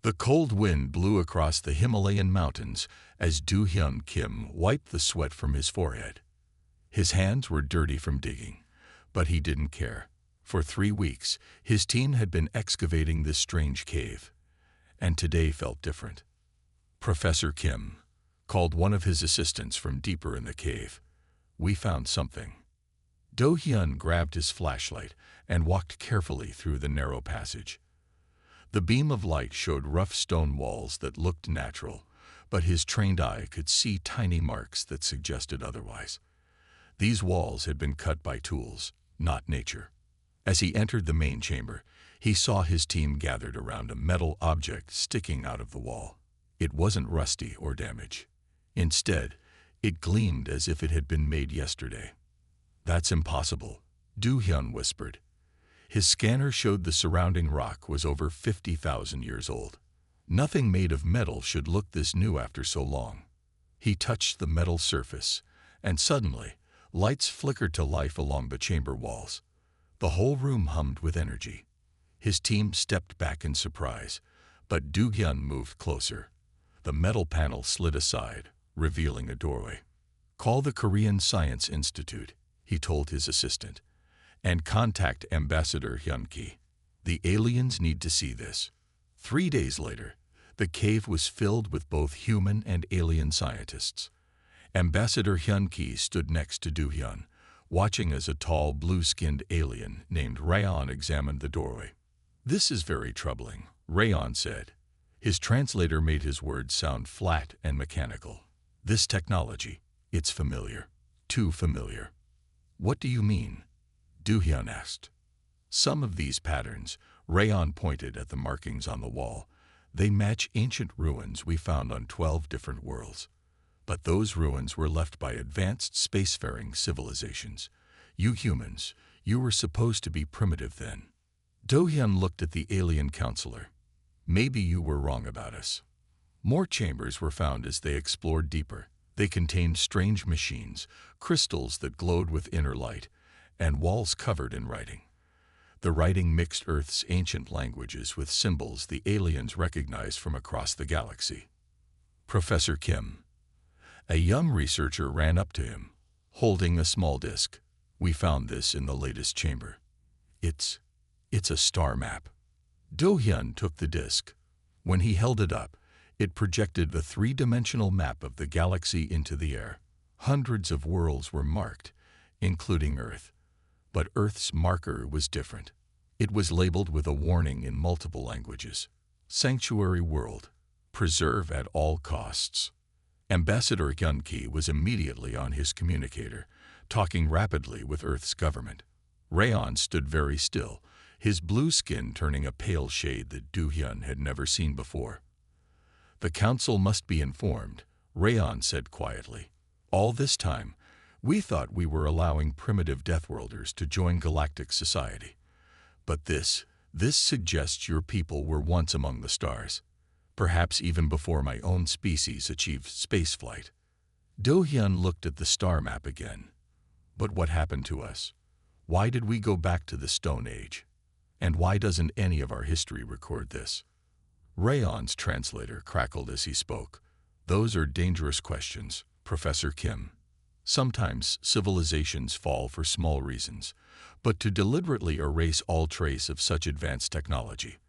The cold wind blew across the Himalayan mountains as Do-hyun Kim wiped the sweat from his forehead. His hands were dirty from digging, but he didn't care. For 3 weeks, his team had been excavating this strange cave, and today felt different. Professor Kim called one of his assistants from deeper in the cave. "We found something." Do-hyun grabbed his flashlight and walked carefully through the narrow passage. The beam of light showed rough stone walls that looked natural, but his trained eye could see tiny marks that suggested otherwise. These walls had been cut by tools, not nature. As he entered the main chamber, he saw his team gathered around a metal object sticking out of the wall. It wasn't rusty or damaged. Instead, it gleamed as if it had been made yesterday. "That's impossible," Do-hyun whispered. His scanner showed the surrounding rock was over 50,000 years old. Nothing made of metal should look this new after so long. He touched the metal surface, and suddenly, lights flickered to life along the chamber walls. The whole room hummed with energy. His team stepped back in surprise, but Do-hyun moved closer. The metal panel slid aside, revealing a doorway. "Call the Korean Science Institute," he told his assistant, "and contact Ambassador Hyun-ki. The aliens need to see this." 3 days later, the cave was filled with both human and alien scientists. Ambassador Hyun-ki stood next to Do-hyun, watching as a tall, blue-skinned alien named Rayon examined the doorway. "This is very troubling," Rayon said. His translator made his words sound flat and mechanical. "This technology, it's familiar. Too familiar." "What do you mean?" Do-hyun asked. "Some of these patterns," Rayon pointed at the markings on the wall, "they match ancient ruins we found on 12 different worlds. But those ruins were left by advanced spacefaring civilizations. You humans, you were supposed to be primitive then." Do-hyun looked at the alien counselor. "Maybe you were wrong about us." More chambers were found as they explored deeper. They contained strange machines, crystals that glowed with inner light, and walls covered in writing. The writing mixed Earth's ancient languages with symbols the aliens recognized from across the galaxy. Professor Kim. A young researcher ran up to him, holding a small disk. "We found this in the latest chamber. It's a star map." Do-hyun took the disk. When he held it up, it projected a 3-dimensional map of the galaxy into the air. Hundreds of worlds were marked, including Earth. But Earth's marker was different. It was labeled with a warning in multiple languages. "Sanctuary World. Preserve at all costs." Ambassador Hyun-ki was immediately on his communicator, talking rapidly with Earth's government. Rayon stood very still, his blue skin turning a pale shade that Do-hyun had never seen before. "The council must be informed," Rayon said quietly. "All this time, we thought we were allowing primitive Deathworlders to join Galactic society. But this suggests your people were once among the stars, perhaps even before my own species achieved spaceflight." Do-hyun looked at the star map again. "But what happened to us? Why did we go back to the Stone Age? And why doesn't any of our history record this?" Rayon's translator crackled as he spoke. "Those are dangerous questions, Professor Kim. Sometimes civilizations fall for small reasons, but to deliberately erase all trace of such advanced technology,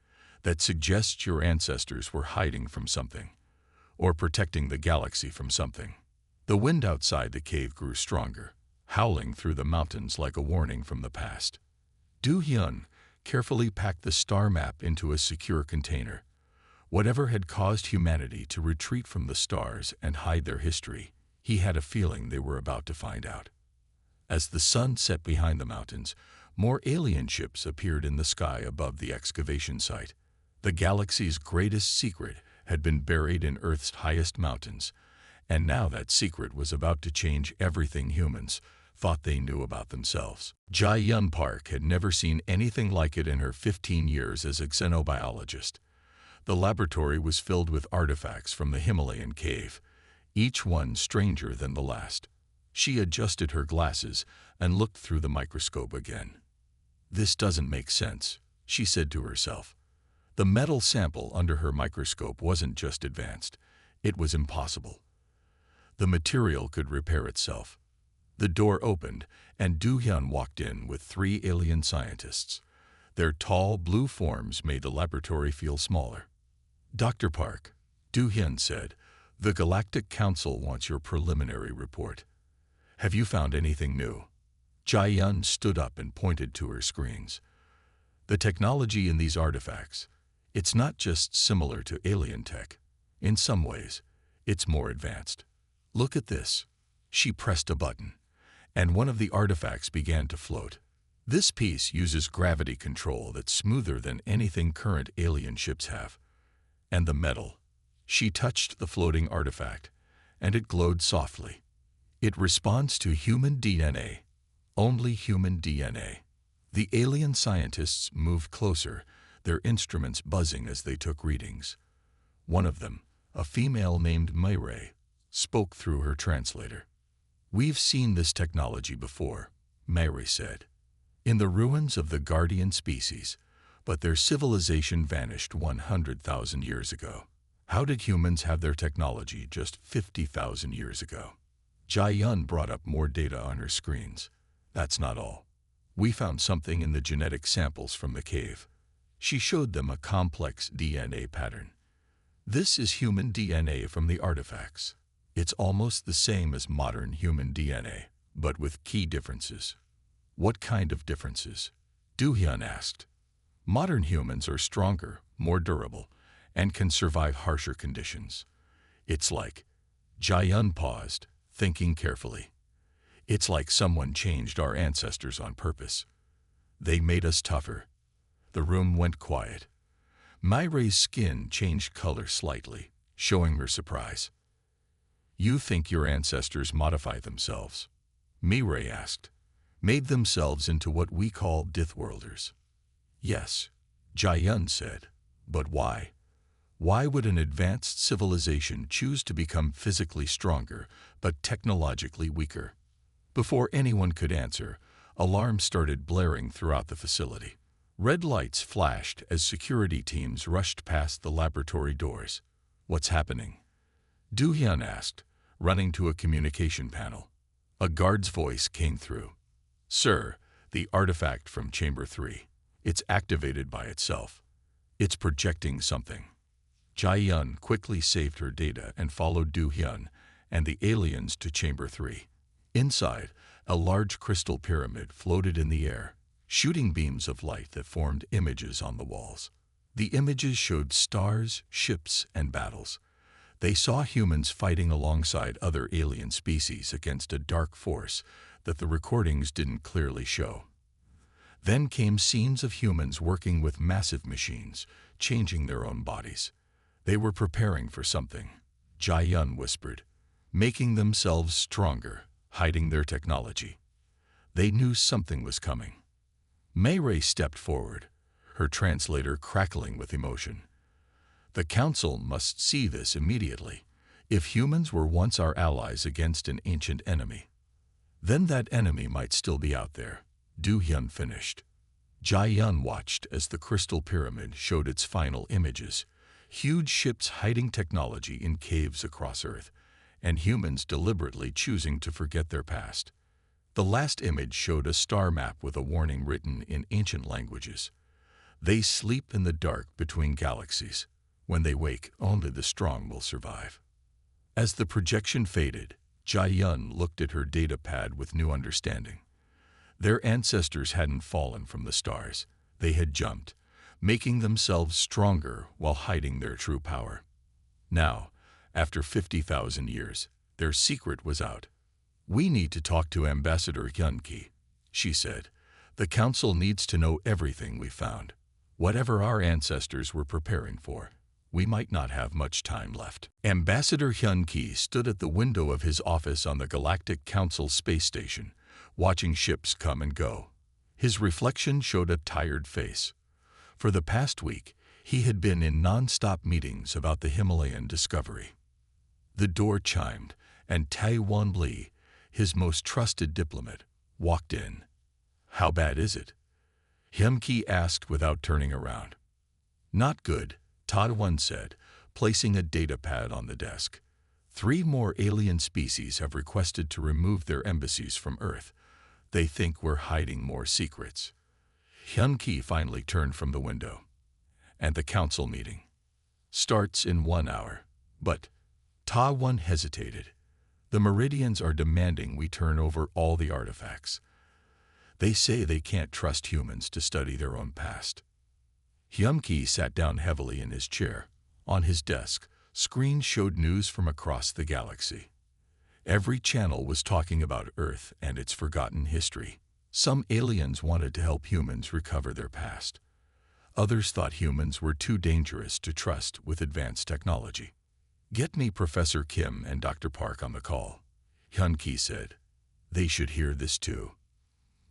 that suggests your ancestors were hiding from something, or protecting the galaxy from something." The wind outside the cave grew stronger, howling through the mountains like a warning from the past. Do-hyun carefully packed the star map into a secure container. Whatever had caused humanity to retreat from the stars and hide their history, he had a feeling they were about to find out. As the sun set behind the mountains, more alien ships appeared in the sky above the excavation site. The galaxy's greatest secret had been buried in Earth's highest mountains, and now that secret was about to change everything humans thought they knew about themselves. Jae-yun Park had never seen anything like it in her 15 years as a xenobiologist. The laboratory was filled with artifacts from the Himalayan cave, each one stranger than the last. She adjusted her glasses and looked through the microscope again. "This doesn't make sense," she said to herself. The metal sample under her microscope wasn't just advanced, it was impossible. The material could repair itself. The door opened, and Do-hyun walked in with 3 alien scientists. Their tall, blue forms made the laboratory feel smaller. "Dr. Park," Do-hyun said, "the Galactic Council wants your preliminary report. Have you found anything new?" Jae-yun stood up and pointed to her screens. "The technology in these artifacts, it's not just similar to alien tech. In some ways, it's more advanced. Look at this." She pressed a button, and one of the artifacts began to float. This piece uses gravity control that's smoother than anything current alien ships have. And the metal. She touched the floating artifact, and it glowed softly. It responds to human DNA. Only human DNA. The alien scientists moved closer, their instruments buzzing as they took readings. One of them, a female named Mayray, spoke through her translator. "We've seen this technology before," Mayray said, "in the ruins of the guardian species, but their civilization vanished 100,000 years ago. How did humans have their technology just 50,000 years ago?" Jae-yun brought up more data on her screens. "That's not all. We found something in the genetic samples from the cave." She showed them a complex DNA pattern. "This is human DNA from the artifacts. It's almost the same as modern human DNA, but with key differences." "What kind of differences?" Do-hyun asked. "Modern humans are stronger, more durable, and can survive harsher conditions. It's like..." Jae-yun paused, thinking carefully. "It's like someone changed our ancestors on purpose. They made us tougher." The room went quiet. Mayray's skin changed color slightly, showing her surprise. "You think your ancestors modify themselves?" Mayray asked. "Made themselves into what we call Deathworlders?" "Yes," Jae-yun said. "But why? Why would an advanced civilization choose to become physically stronger, but technologically weaker?" Before anyone could answer, alarms started blaring throughout the facility. Red lights flashed as security teams rushed past the laboratory doors. "What's happening?" Do-hyun asked, running to a communication panel. A guard's voice came through. "Sir, the artifact from Chamber 3. It's activated by itself. It's projecting something." Jae-yun quickly saved her data and followed Do-hyun and the aliens to Chamber 3. Inside, a large crystal pyramid floated in the air, shooting beams of light that formed images on the walls. The images showed stars, ships, and battles. They saw humans fighting alongside other alien species against a dark force that the recordings didn't clearly show. Then came scenes of humans working with massive machines, changing their own bodies. They were preparing for something, Jae-yun whispered, making themselves stronger, hiding their technology. They knew something was coming. Mayray stepped forward, her translator crackling with emotion. "The Council must see this immediately. If humans were once our allies against an ancient enemy, then that enemy might still be out there," Do-hyun finished. Jae-yun watched as the crystal pyramid showed its final images, huge ships hiding technology in caves across Earth, and humans deliberately choosing to forget their past. The last image showed a star map with a warning written in ancient languages. "They sleep in the dark between galaxies. When they wake, only the strong will survive." As the projection faded, Jae-yun looked at her data pad with new understanding. Their ancestors hadn't fallen from the stars. They had jumped, making themselves stronger while hiding their true power. Now, after 50,000 years, their secret was out. "We need to talk to Ambassador Hyun-ki," she said. "The Council needs to know everything we found. Whatever our ancestors were preparing for, we might not have much time left." Ambassador Hyun-ki stood at the window of his office on the Galactic Council space station, watching ships come and go. His reflection showed a tired face. For the past week, he had been in non-stop meetings about the Himalayan discovery. The door chimed, and Tae-won Lee, his most trusted diplomat, walked in. "How bad is it?" Hyun-ki asked without turning around. Not good, Tadwan said, placing a data pad on the desk. 3 more alien species have requested to remove their embassies from Earth. They think we're hiding more secrets. Hyun-Ki finally turned from the window. And the council meeting starts in 1 hour. But Ta-One hesitated. The Meridians are demanding we turn over all the artifacts. They say they can't trust humans to study their own past. Hyun-Ki sat down heavily in his chair. On his desk, screens showed news from across the galaxy. Every channel was talking about Earth and its forgotten history. Some aliens wanted to help humans recover their past. Others thought humans were too dangerous to trust with advanced technology. "Get me Professor Kim and Dr. Park on the call," Hyun-Ki said. "They should hear this too."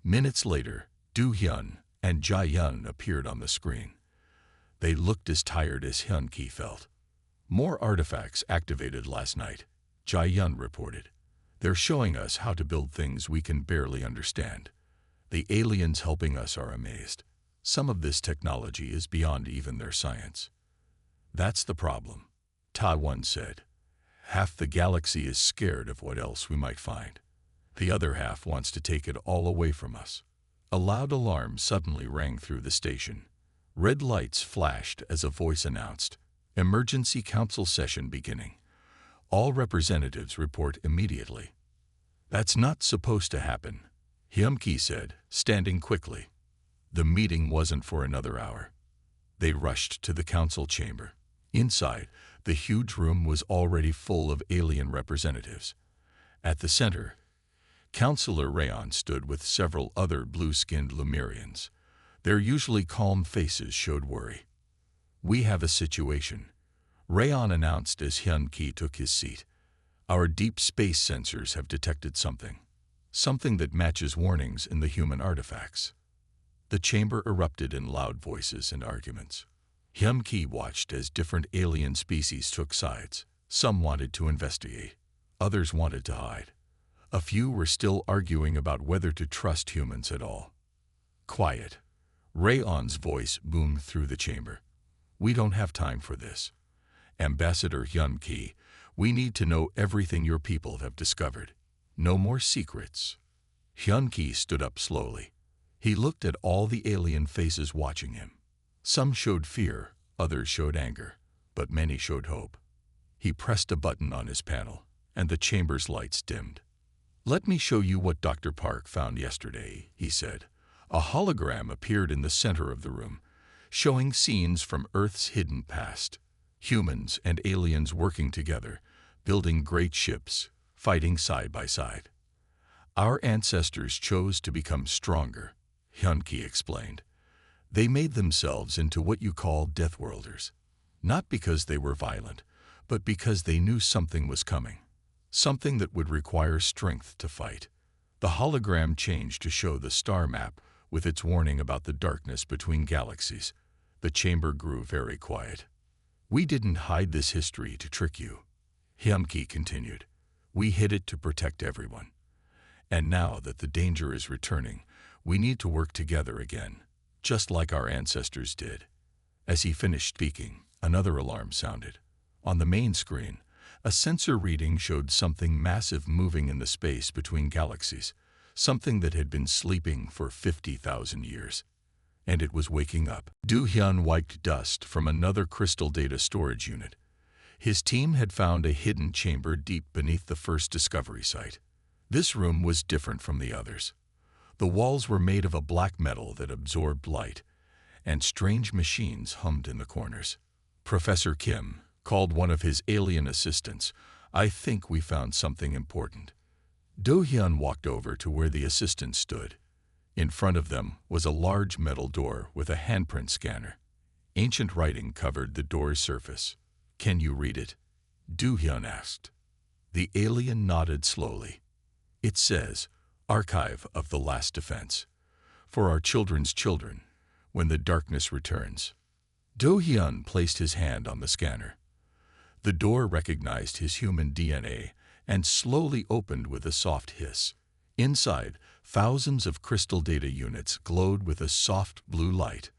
Minutes later, Do-Hyun and Jae-Yun appeared on the screen. They looked as tired as Hyun-Ki felt. "More artifacts activated last night," Jae-Yun reported. "They're showing us how to build things we can barely understand. The aliens helping us are amazed. Some of this technology is beyond even their science." "That's the problem," Ta-One said. "Half the galaxy is scared of what else we might find. The other half wants to take it all away from us." A loud alarm suddenly rang through the station. Red lights flashed as a voice announced, "Emergency council session beginning. All representatives report immediately." "That's not supposed to happen," Hyun-Ki said, standing quickly. The meeting wasn't for another hour. They rushed to the council chamber. Inside, the huge room was already full of alien representatives. At the center, Councillor Rayon stood with several other blue-skinned Lemurians. Their usually calm faces showed worry. "We have a situation," Rayon announced as Hyun-Ki took his seat. "Our deep space sensors have detected something that matches warnings in the human artifacts." The chamber erupted in loud voices and arguments. Hyun-Ki watched as different alien species took sides. Some wanted to investigate. Others wanted to hide. A few were still arguing about whether to trust humans at all. "Quiet." Rayon's voice boomed through the chamber. "We don't have time for this. Ambassador Hyun-Ki, we need to know everything your people have discovered. No more secrets." Hyun-Ki stood up slowly. He looked at all the alien faces watching him. Some showed fear, others showed anger, but many showed hope. He pressed a button on his panel, and the chamber's lights dimmed. "Let me show you what Dr. Park found yesterday," he said. A hologram appeared in the center of the room, showing scenes from Earth's hidden past. Humans and aliens working together, building great ships, fighting side by side. "Our ancestors chose to become stronger," Hyun-Ki explained. "They made themselves into what you call Deathworlders. Not because they were violent, but because they knew something was coming. Something that would require strength to fight." The hologram changed to show the star map with its warning about the darkness between galaxies. The chamber grew very quiet. "We didn't hide this history to trick you," Hyun-Ki continued. "We hid it to protect everyone. And now that the danger is returning, we need to work together again, just like our ancestors did." As he finished speaking, another alarm sounded. On the main screen, a sensor reading showed something massive moving in the space between galaxies, something that had been sleeping for 50,000 years. And it was waking up. Do-Hyun wiped dust from another crystal data storage unit. His team had found a hidden chamber deep beneath the first discovery site. This room was different from the others. The walls were made of a black metal that absorbed light, and strange machines hummed in the corners. Professor Kim called one of his alien assistants. "I think we found something important." Do-Hyun walked over to where the assistant stood. In front of them was a large metal door with a handprint scanner. Ancient writing covered the door's surface. "Can you read it?" Do-Hyun asked. The alien nodded slowly. "It says, 'Archive of the Last Defense. For our children's children, when the darkness returns.'" Do-Hyun placed his hand on the scanner. The door recognized his human DNA and slowly opened with a soft hiss. Inside, thousands of crystal data units glowed with a soft blue light.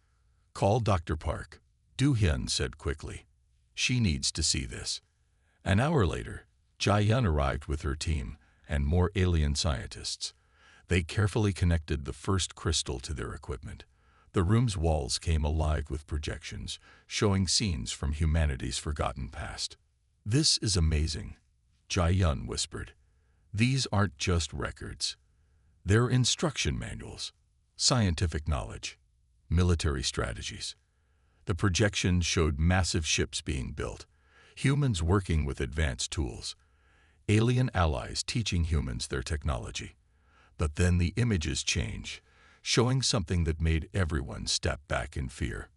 "Call Dr. Park," Du-hyun said quickly. She needs to see this. An hour later, Jae-yun arrived with her team and more alien scientists. They carefully connected the first crystal to their equipment. The room's walls came alive with projections, showing scenes from humanity's forgotten past. "This is amazing," Jae-yun whispered. "These aren't just records. They're instruction manuals, scientific knowledge, military strategies." The projections showed massive ships being built, humans working with advanced tools, alien allies teaching humans their technology. But then the images change, showing something that made everyone step back in fear.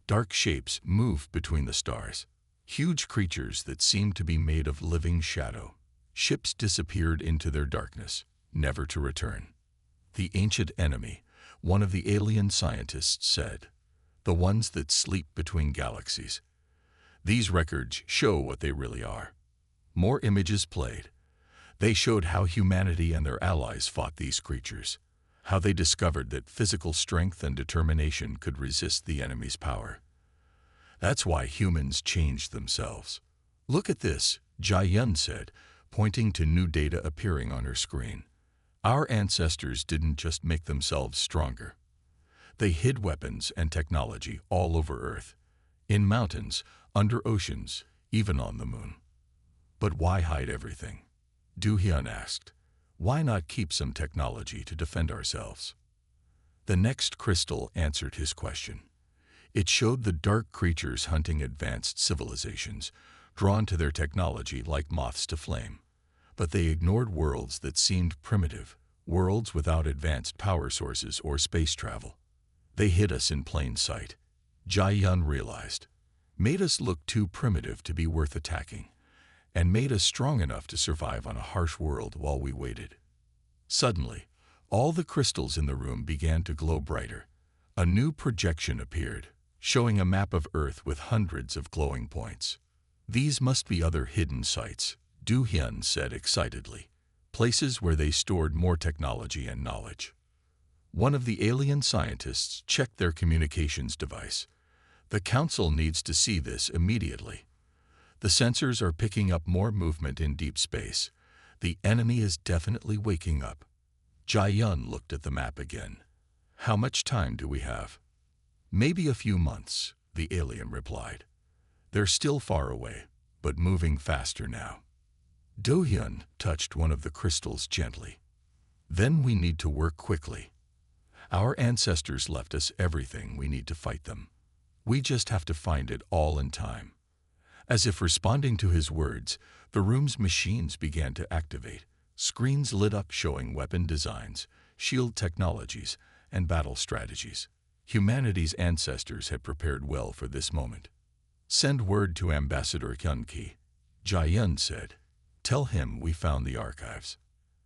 Dark shapes moved between the stars, huge creatures that seemed to be made of living shadow. Ships disappeared into their darkness, never to return. "The ancient enemy," one of the alien scientists said. "The ones that sleep between galaxies." These records show what they really are. More images played. They showed how humanity and their allies fought these creatures, how they discovered that physical strength and determination could resist the enemy's power. That's why humans changed themselves. "Look at this," Jae-yun said, pointing to new data appearing on her screen. "Our ancestors didn't just make themselves stronger. They hid weapons and technology all over Earth, in mountains, under oceans, even on the moon." "But why hide everything?" Du-hyun asked. "Why not keep some technology to defend ourselves?" The next crystal answered his question. It showed the dark creatures hunting advanced civilizations, drawn to their technology like moths to flame. But they ignored worlds that seemed primitive, worlds without advanced power sources or space travel. "They hid us in plain sight," Jae-yun realized. "Made us look too primitive to be worth attacking, and made us strong enough to survive on a harsh world while we waited." Suddenly, all the crystals in the room began to glow brighter. A new projection appeared, showing a map of Earth with hundreds of glowing points. "These must be other hidden sites," Du-hyun said excitedly, "places where they stored more technology and knowledge." One of the alien scientists checked their communications device. "The Council needs to see this immediately. The sensors are picking up more movement in deep space. The enemy is definitely waking up." Jae-yun looked at the map again. "How much time do we have?" "Maybe a few months," the alien replied. "They're still far away, but moving faster now." Du-hyun touched one of the crystals gently. "Then we need to work quickly. Our ancestors left us everything we need to fight them. We just have to find it all in time." As if responding to his words, the room's machines began to activate. Screens lit up showing weapon designs, shield technologies, and battle strategies. Humanity's ancestors had prepared well for this moment. "Send word to Ambassador Hyun-ki," Jae-yun said. "Tell him we found the archives.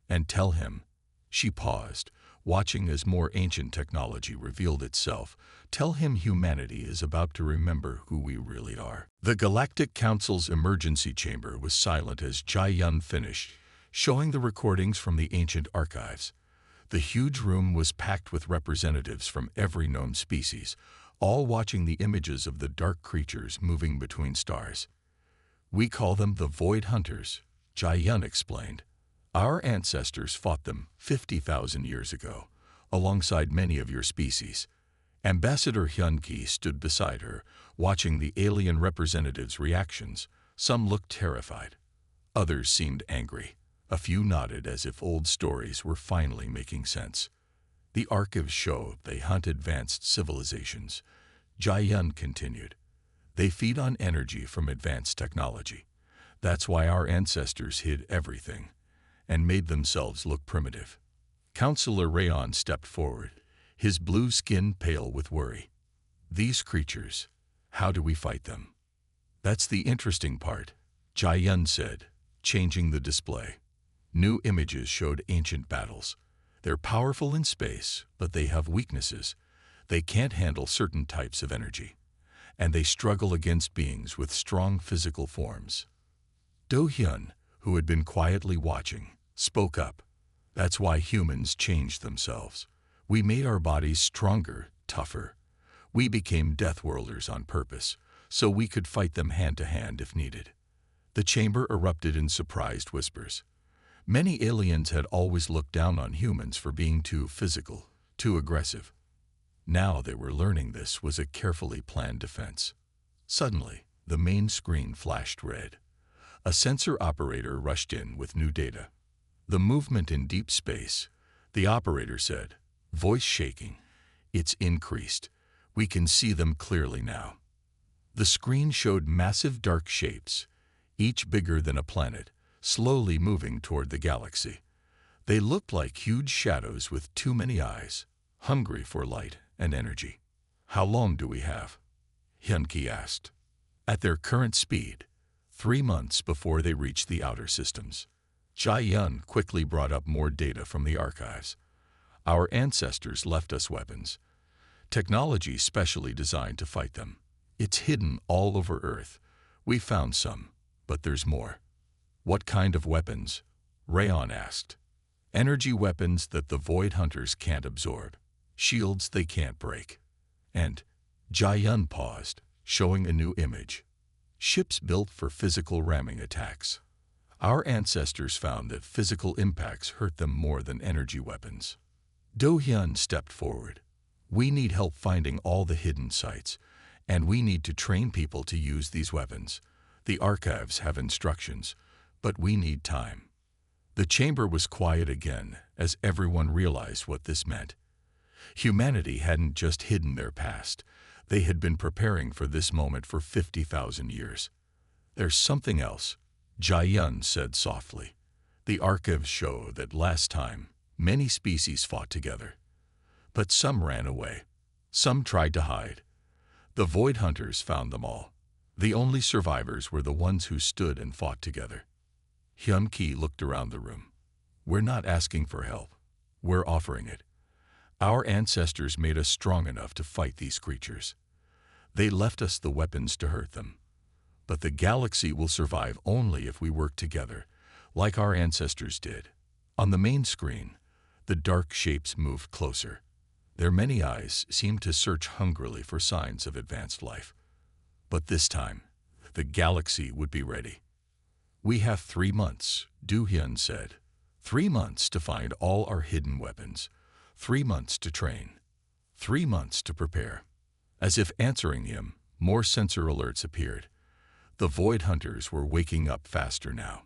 And tell him," she paused, watching as more ancient technology revealed itself, "tell him humanity is about to remember who we really are." The Galactic Council's emergency chamber was silent as Jae-yun finished, showing the recordings from the ancient archives. The huge room was packed with representatives from every known species, all watching the images of the dark creatures moving between stars. "We call them the Void Hunters," Jae-yun explained. "Our ancestors fought them 50,000 years ago, alongside many of your species." Ambassador Hyun-ki stood beside her, watching the alien representatives' reactions. Some looked terrified. Others seemed angry. A few nodded as if old stories were finally making sense. "The archives show they hunt advanced civilizations," Jae-yun continued. "They feed on energy from advanced technology. That's why our ancestors hid everything and made themselves look primitive." Counselor Rayon stepped forward, his blue skin pale with worry. "These creatures, how do we fight them?" "That's the interesting part," Jae-yun said, changing the display. New images showed ancient battles. "They're powerful in space, but they have weaknesses. They can't handle certain types of energy, and they struggle against beings with strong physical forms." Do-hyun, who had been quietly watching, spoke up. "That's why humans changed themselves. We made our bodies stronger, tougher. We became Deathworlders on purpose, so we could fight them hand to hand if needed. The chamber erupted in surprised whispers. Many aliens had always looked down on humans for being too physical, too aggressive. Now they were learning this was a carefully planned defense. Suddenly, the main screen flashed red. A sensor operator rushed in with new data. The movement in deep space, the operator said, voice shaking. It's increased. We can see them clearly now. The screen showed massive dark shapes, each bigger than a planet, slowly moving toward the galaxy. They looked like huge shadows with too many eyes, hungry for light and energy. How long do we have? Hyun-Ki asked. At their current speed, 3 months before they reach the outer systems. Jae-yun quickly brought up more data from the archives. Our ancestors left us weapons. Technology specially designed to fight them. It's hidden all over Earth. We found some, but there's more. What kind of weapons? Rayon asked. Energy weapons that the Void Hunters can't absorb. Shields they can't break. And Jae-yun paused, showing a new image. Ships built for physical ramming attacks. Our ancestors found that physical impacts hurt them more than energy weapons. Do-hyun stepped forward. We need help finding all the hidden sites, and we need to train people to use these weapons. The archives have instructions, but we need time. The chamber was quiet again as everyone realized what this meant. Humanity hadn't just hidden their past. They had been preparing for this moment for 50,000 years. There's something else, Jae-yun said softly. The archives show that last time, many species fought together. But some ran away. Some tried to hide. The Void Hunters found them all. The only survivors were the ones who stood and fought together. Hyun-Ki looked around the room. We're not asking for help. We're offering it. Our ancestors made us strong enough to fight these creatures. They left us the weapons to hurt them. But the galaxy will survive only if we work together, like our ancestors did. On the main screen, the dark shapes moved closer. Their many eyes seemed to search hungrily for signs of advanced life. But this time, the galaxy would be ready. We have 3 months, Do-hyun said. 3 months to find all our hidden weapons. 3 months to train. 3 months to prepare. As if answering him, more sensor alerts appeared. The Void Hunters were waking up faster now.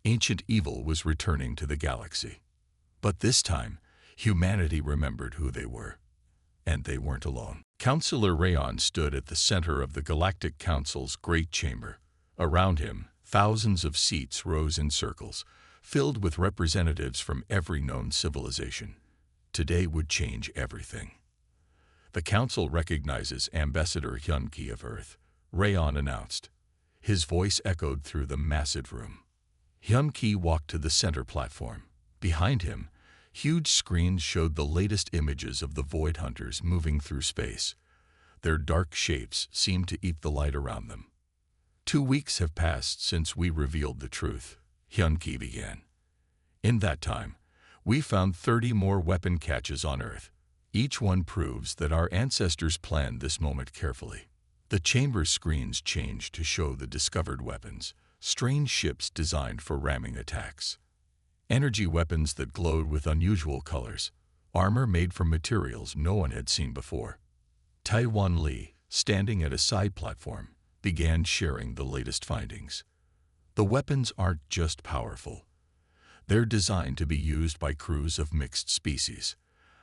Ancient evil was returning to the galaxy. But this time, humanity remembered who they were. And they weren't alone. Councillor Rayon stood at the center of the Galactic Council's great chamber. Around him, thousands of seats rose in circles, filled with representatives from every known civilization. Today would change everything. The council recognizes Ambassador Hyun-Ki of Earth, Rayon announced. His voice echoed through the massive room. Hyun-Ki walked to the center platform. Behind him, huge screens showed the latest images of the Void Hunters moving through space. Their dark shapes seemed to eat the light around them. 2 weeks have passed since we revealed the truth, Hyun-Ki began. In that time, we found 30 more weapon caches on Earth. Each one proves that our ancestors planned this moment carefully. The chamber screens changed to show the discovered weapons, strange ships designed for ramming attacks. Energy weapons that glowed with unusual colors, armor made from materials no one had seen before. Taiwan Lee, standing at a side platform, began sharing the latest findings. The weapons aren't just powerful. They're designed to be used by crews of mixed species.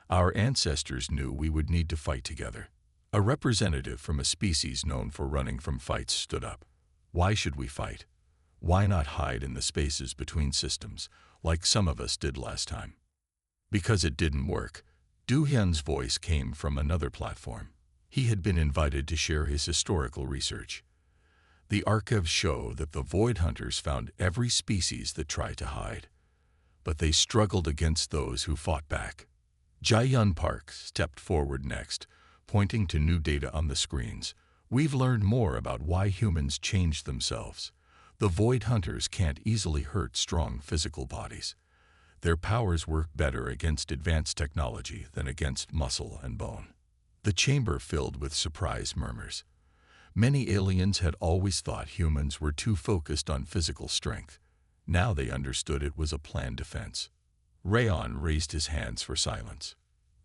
Our ancestors knew we would need to fight together. A representative from a species known for running from fights stood up. Why should we fight? Why not hide in the spaces between systems, like some of us did last time? Because it didn't work. Do-hyun's voice came from another platform. He had been invited to share his historical research. The archives show that the Void Hunters found every species that tried to hide. But they struggled against those who fought back. Jae-yun Park stepped forward next, pointing to new data on the screens. We've learned more about why humans changed themselves. The Void Hunters can't easily hurt strong physical bodies. Their powers work better against advanced technology than against muscle and bone. The chamber filled with surprised murmurs. Many aliens had always thought humans were too focused on physical strength. Now they understood it was a planned defense. Rayon raised his hands for silence.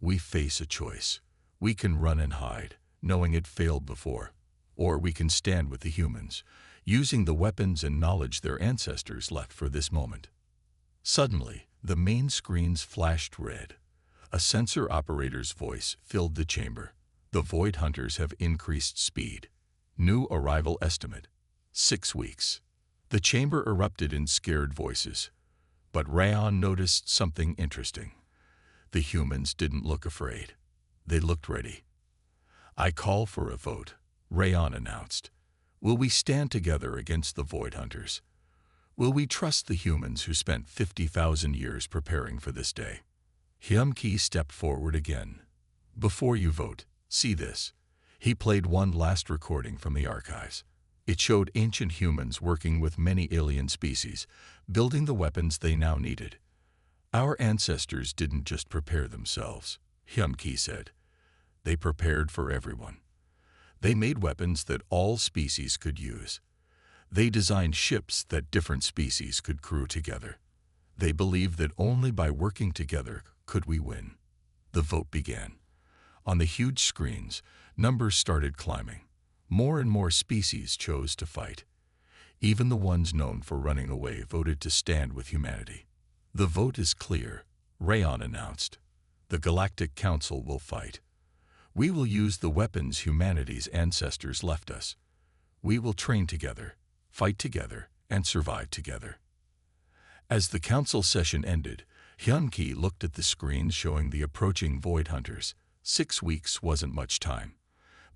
We face a choice. We can run and hide, knowing it failed before. Or we can stand with the humans, using the weapons and knowledge their ancestors left for this moment. Suddenly, the main screens flashed red. A sensor operator's voice filled the chamber. The Void Hunters have increased speed. New arrival estimate: 6 weeks. The chamber erupted in scared voices. But Rayon noticed something interesting. The humans didn't look afraid. They looked ready. I call for a vote, Rayon announced. Will we stand together against the Void Hunters? Will we trust the humans who spent 50,000 years preparing for this day? Hyum-Ki stepped forward again. Before you vote, see this. He played one last recording from the archives. It showed ancient humans working with many alien species, building the weapons they now needed. Our ancestors didn't just prepare themselves, Hyum-Ki said. They prepared for everyone. They made weapons that all species could use. They designed ships that different species could crew together. They believed that only by working together could we win. The vote began. On the huge screens, numbers started climbing. More and more species chose to fight. Even the ones known for running away voted to stand with humanity. The vote is clear, Rayon announced. The Galactic Council will fight. We will use the weapons humanity's ancestors left us. We will train together, fight together, and survive together. As the council session ended, Hyum-Ki looked at the screens showing the approaching Void Hunters. 6 weeks wasn't much time.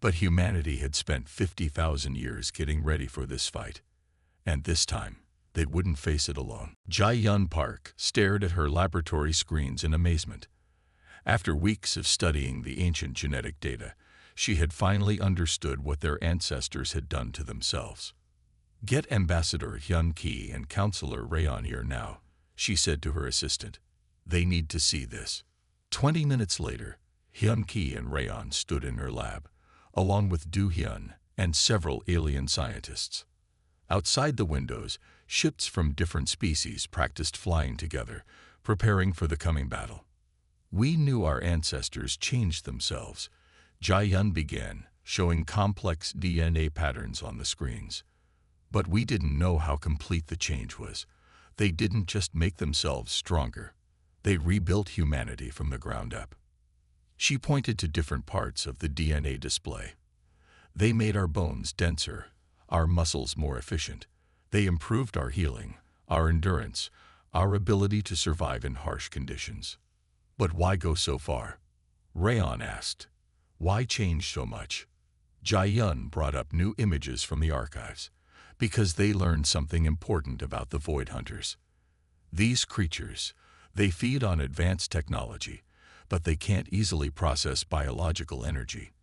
But humanity had spent 50,000 years getting ready for this fight. And this time, they wouldn't face it alone. Jae-Yun Park stared at her laboratory screens in amazement. After weeks of studying the ancient genetic data, she had finally understood what their ancestors had done to themselves. Get Ambassador Hyun-Ki and Counselor Rayon here now, she said to her assistant. They need to see this. 20 minutes later, Hyun-Ki and Rayon stood in her lab, along with Do-Hyun and several alien scientists. Outside the windows, ships from different species practiced flying together, preparing for the coming battle. We knew our ancestors changed themselves. Jae-Yun began, showing complex DNA patterns on the screens. But we didn't know how complete the change was. They didn't just make themselves stronger. They rebuilt humanity from the ground up. She pointed to different parts of the DNA display. They made our bones denser, our muscles more efficient. They improved our healing, our endurance, our ability to survive in harsh conditions. But why go so far? Rayon asked. Why change so much? Jae-Yun brought up new images from the archives, because they learned something important about the Void Hunters. These creatures, they feed on advanced technology, but they can't easily process biological energy.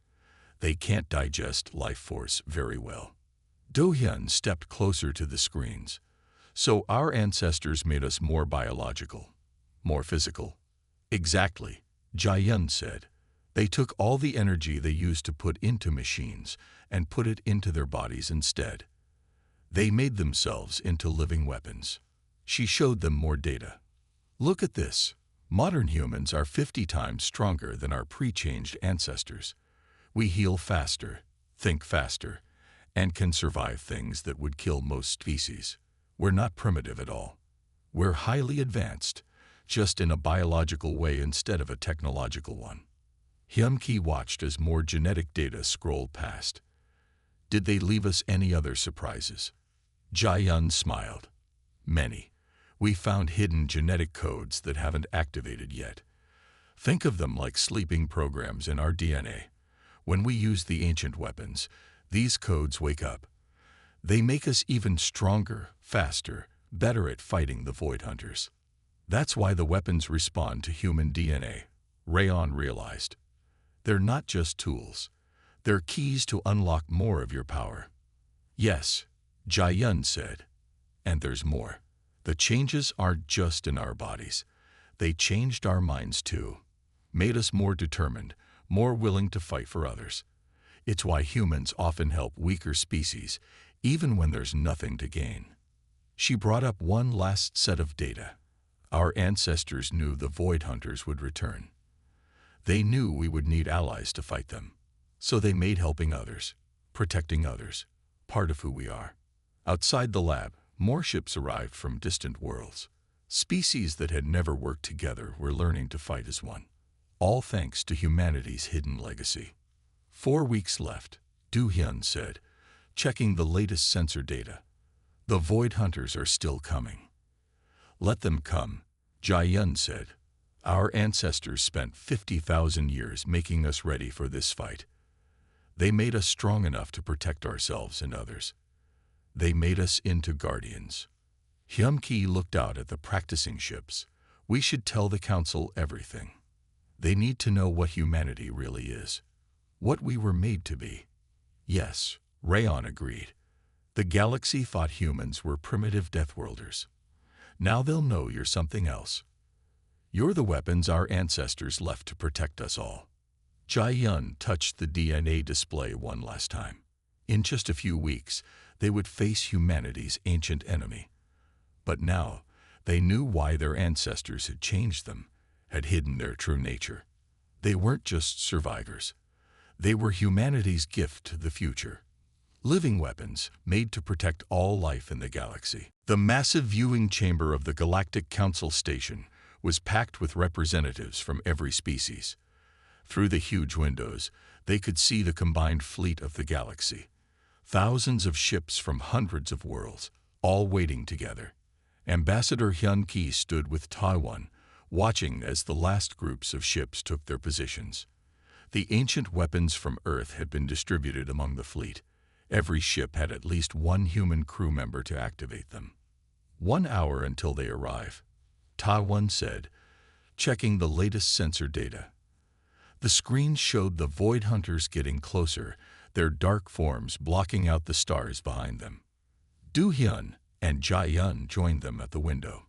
They can't digest life force very well. Do-Hyun stepped closer to the screens. So our ancestors made us more biological, more physical. Exactly, Jae-Yun said. They took all the energy they used to put into machines and put it into their bodies instead. They made themselves into living weapons. She showed them more data. Look at this. Modern humans are 50 times stronger than our pre-changed ancestors. We heal faster, think faster, and can survive things that would kill most species. We're not primitive at all. We're highly advanced, just in a biological way instead of a technological one. Hyum-Ki watched as more genetic data scrolled past. Did they leave us any other surprises? Jae-Yun smiled. Many. We found hidden genetic codes that haven't activated yet. Think of them like sleeping programs in our DNA. When we use the ancient weapons, these codes wake up. They make us even stronger, faster, better at fighting the Void Hunters. That's why the weapons respond to human DNA, Rayon realized. They're not just tools. They're keys to unlock more of your power. Yes, Jae-Yun said. And there's more. The changes aren't just in our bodies. They changed our minds too, made us more determined, more willing to fight for others. It's why humans often help weaker species, even when there's nothing to gain. She brought up one last set of data. Our ancestors knew the Void Hunters would return. They knew we would need allies to fight them. So they made helping others, protecting others, part of who we are. Outside the lab, more ships arrived from distant worlds. Species that had never worked together were learning to fight as one. All thanks to humanity's hidden legacy. 4 weeks left, Du Hyun said, checking the latest sensor data. The Void Hunters are still coming. Let them come, Jae-yun said. Our ancestors spent 50,000 years making us ready for this fight. They made us strong enough to protect ourselves and others. They made us into guardians. Hyun-ki looked out at the practicing ships. We should tell the council everything. They need to know what humanity really is. What we were made to be. Yes, Rayon agreed. The galaxy thought humans were primitive Deathworlders. Now they'll know you're something else. You're the weapons our ancestors left to protect us all. Jae-yun touched the DNA display one last time. In just a few weeks, they would face humanity's ancient enemy. But now, they knew why their ancestors had changed them, had hidden their true nature. They weren't just survivors. They were humanity's gift to the future. Living weapons made to protect all life in the galaxy. The massive viewing chamber of the Galactic Council Station was packed with representatives from every species. Through the huge windows, they could see the combined fleet of the galaxy. Thousands of ships from hundreds of worlds, all waiting together. Ambassador Hyun-ki stood with Taiwan, watching as the last groups of ships took their positions. The ancient weapons from Earth had been distributed among the fleet. Every ship had at least one human crew member to activate them. 1 hour until they arrive, Taiwan said, checking the latest sensor data. The screen showed the Void Hunters getting closer, their dark forms blocking out the stars behind them. Du Hyun and Jae-yun joined them at the window.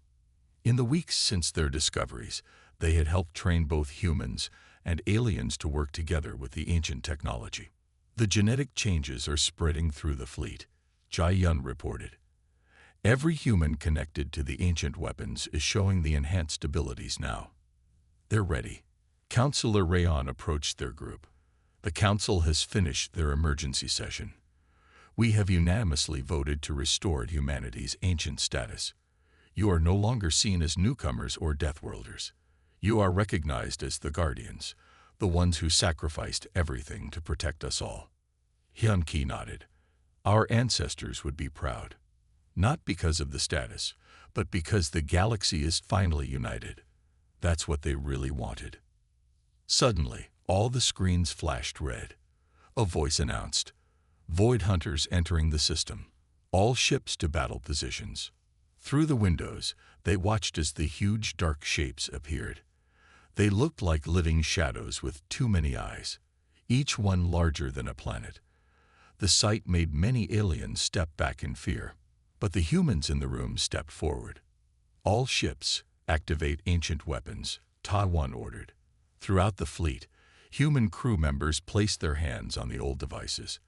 In the weeks since their discoveries, they had helped train both humans and aliens to work together with the ancient technology. The genetic changes are spreading through the fleet, Jae-yun reported. Every human connected to the ancient weapons is showing the enhanced abilities now. They're ready. Councillor Rayon approached their group. The council has finished their emergency session. We have unanimously voted to restore humanity's ancient status. You are no longer seen as newcomers or Deathworlders. You are recognized as the Guardians, the ones who sacrificed everything to protect us all. Hyun-ki nodded. Our ancestors would be proud. Not because of the status, but because the galaxy is finally united. That's what they really wanted. Suddenly, all the screens flashed red. A voice announced, Void Hunters entering the system. All ships to battle positions. Through the windows, they watched as the huge dark shapes appeared. They looked like living shadows with too many eyes, each one larger than a planet. The sight made many aliens step back in fear, but the humans in the room stepped forward. All ships, activate ancient weapons, Taiwan ordered. Throughout the fleet, human crew members placed their hands on the old devices.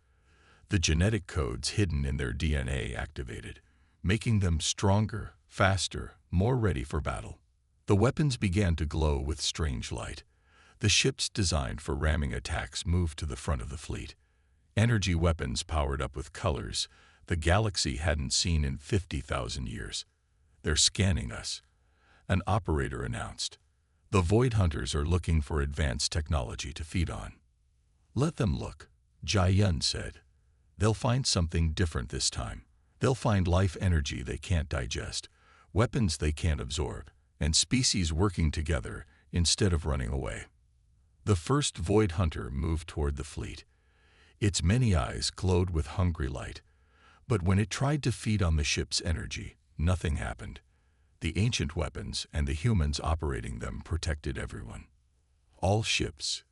The genetic codes hidden in their DNA activated, making them stronger, faster, more ready for battle. The weapons began to glow with strange light. The ships designed for ramming attacks moved to the front of the fleet. Energy weapons powered up with colors the galaxy hadn't seen in 50,000 years. They're scanning us, an operator announced. The Void Hunters are looking for advanced technology to feed on. Let them look, Jae-yun said. They'll find something different this time. They'll find life energy they can't digest, weapons they can't absorb, and species working together instead of running away. The first Void Hunter moved toward the fleet. Its many eyes glowed with hungry light. But when it tried to feed on the ship's energy, nothing happened. The ancient weapons and the humans operating them protected everyone. All ships,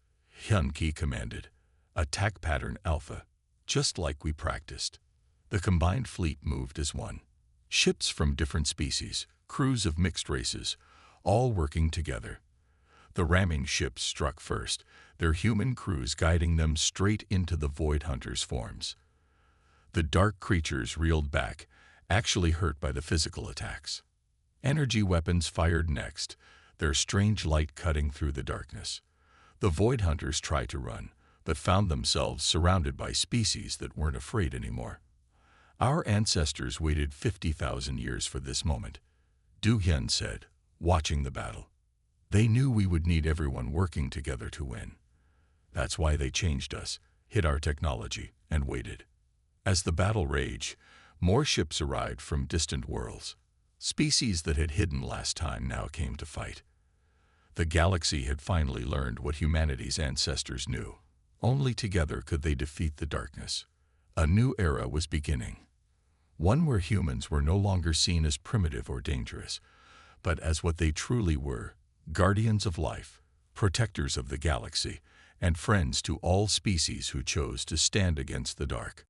Hyun-ki commanded. Attack pattern Alpha, just like we practiced. The combined fleet moved as one. Ships from different species, crews of mixed races, all working together. The ramming ships struck first, their human crews guiding them straight into the Void Hunters' forms. The dark creatures reeled back, actually hurt by the physical attacks. Energy weapons fired next, their strange light cutting through the darkness. The Void Hunters tried to run, but found themselves surrounded by species that weren't afraid anymore. Our ancestors waited 50,000 years for this moment, Du Hyun said, watching the battle. They knew we would need everyone working together to win. That's why they changed us, hid our technology, and waited. As the battle raged, more ships arrived from distant worlds. Species that had hidden last time now came to fight. The galaxy had finally learned what humanity's ancestors knew. Only together could they defeat the darkness. A new era was beginning. One where humans were no longer seen as primitive or dangerous, but as what they truly were, guardians of life, protectors of the galaxy, and friends to all species who chose to stand against the dark.